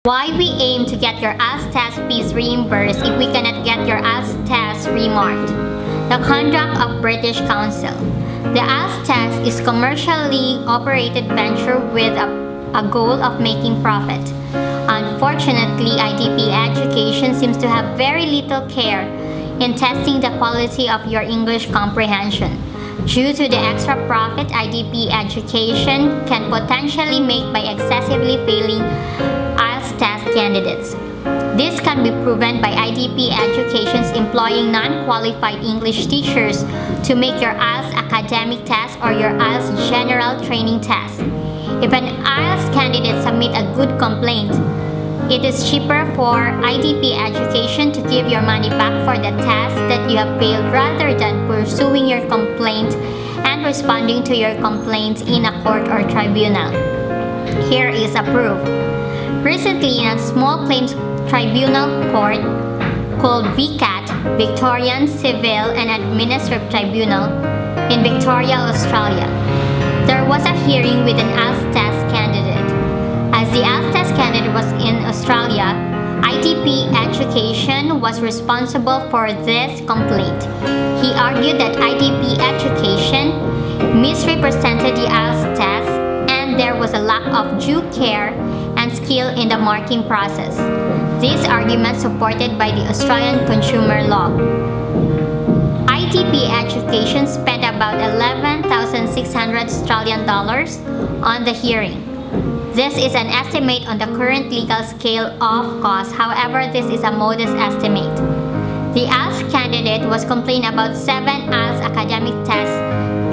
Why we aim to get your IELTS test fees reimbursed if we cannot get your IELTS test remarked. The conduct of British Council. The IELTS test is commercially operated venture with a goal of making profit. Unfortunately, IDP Education seems to have very little care in testing the quality of your English comprehension. Due to the extra profit IDP Education can potentially make by excessively failing IELTS test candidates. This can be proven by IDP Education's employing non-qualified English teachers to make your IELTS Academic Test or your IELTS General Training Test. If an IELTS candidate submits a good complaint, it is cheaper for IDP Education to give your money back for the test that you have failed rather than pursuing your complaint and responding to your complaint in a court or tribunal. Here is a proof. Recently, in a small claims tribunal court called VCAT, Victorian Civil and Administrative Tribunal, in Victoria, Australia, there was a hearing with an IELTS test candidate. As the IELTS test candidate was in Australia, IDP Education was responsible for this complaint. He argued that IDP Education misrepresented the IELTS test and there was a lack of due care and skill in the marking process. This argument supported by the Australian consumer law. IDP Education spent about 11,600 Australian dollars on the hearing. This is an estimate on the current legal scale of cost. However, this is a modest estimate. The IELTS candidate was complaining about 7 IELTS academic tests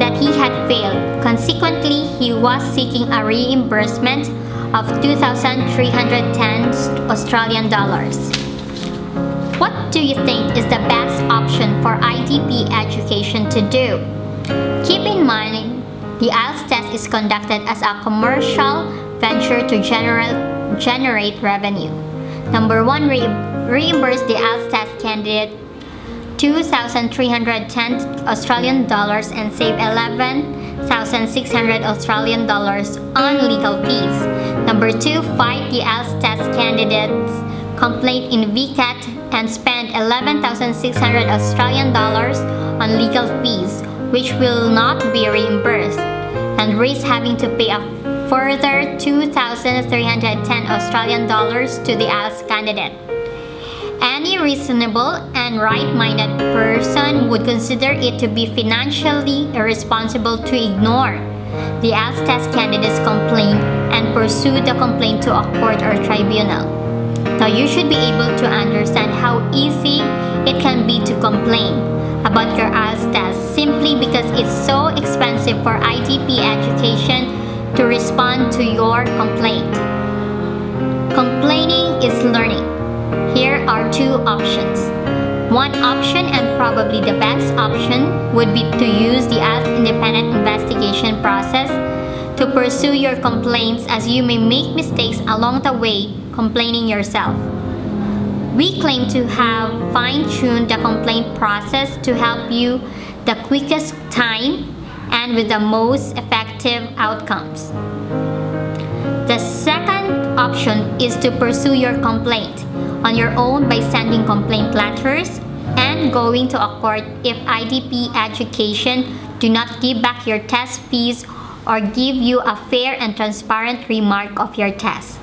that he had failed. Consequently, he was seeking a reimbursement of 2,310 Australian dollars. What do you think is the best option for IDP Education to do? Keep in mind, the IELTS test is conducted as a commercial venture to generate revenue. Number 1, reimburse the IELTS test candidate 2,310 Australian dollars and save 11,600 Australian dollars on legal fees. Number 2, fight the IELTS test candidate's complaint in VCAT and spend 11,600 Australian dollars on legal fees, which will not be reimbursed, and risk having to pay a further 2,310 Australian dollars to the IELTS candidate. Any reasonable and right-minded person would consider it to be financially irresponsible to ignore the IELTS test candidate's complaint and pursue the complaint to a court or tribunal. Now, you should be able to understand how easy it can be to complain about your IELTS test simply because it's so expensive for IDP Education to respond to your complaint. Complaining is learning. Here are 2 options. One option, and probably the best option, would be to use the IELTS Independent Investigation Process to pursue your complaints, as you may make mistakes along the way complaining yourself. We claim to have fine-tuned the complaint process to help you the quickest time and with the most effective outcomes. The second option is to pursue your complaint on your own by sending complaint letters and going to a court if IDP Education do not give back your test fees or give you a fair and transparent remark of your test.